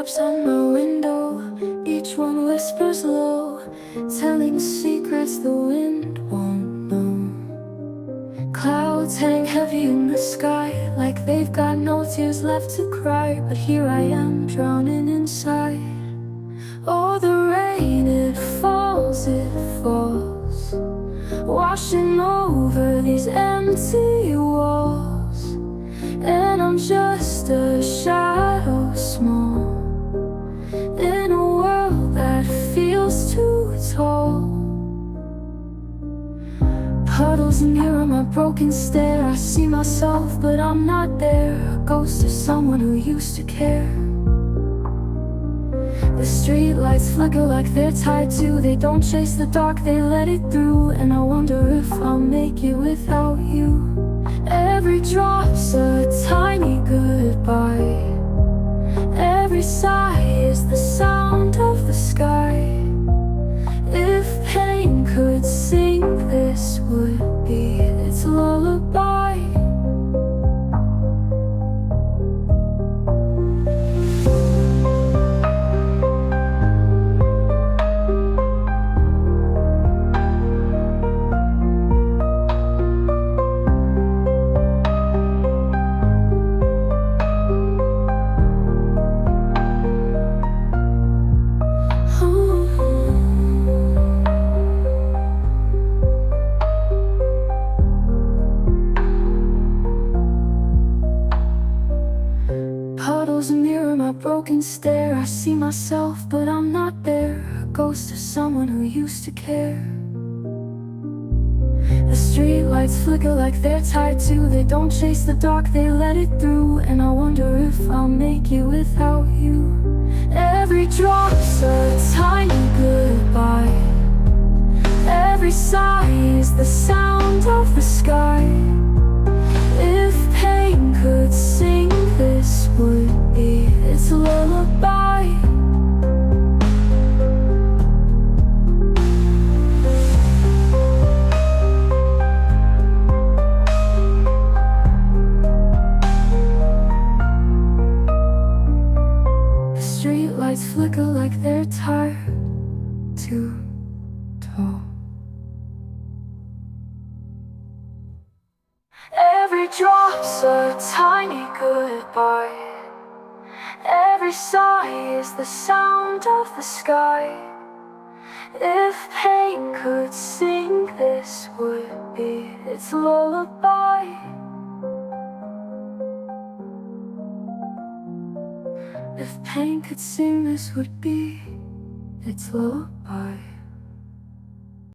raindrops on my window, each one whispers low, telling secrets the wind won't know. Clouds hang heavy in the sky, like they've got no tears left to cry. But here I am, drowning inside. Oh, the rain, it falls, washing over these empty walls. And I'm just a shadow small in a world that feels too tall. Puddles near my broken stair, I see myself but I'm not there. A ghost of someone who used to care. The street lights flicker like they're tied to. They don't chase the dark, they let it through. And I wonder if I'll make it without you. Every drop's a tiny goodbye. Every sigh is the sound of the sky. If pain could sing, this would be its lullaby. Puddles mirror my broken stare. I see myself but I'm not there. A ghost of someone who used to care. The street lights flicker like they're tied to. They don't chase the dark, they let it through. And I wonder if I'll make it without you. Every drop's a tiny goodbye. Every sigh is the sound of the sky. If pain could sing, this would be its lullaby. The streetlights flicker like they're tired, too tall. Every drop's a tiny goodbye. Every sigh is the sound of the sky. If pain could sing, this would be its lullaby. If pain could sing, this would be its lullaby.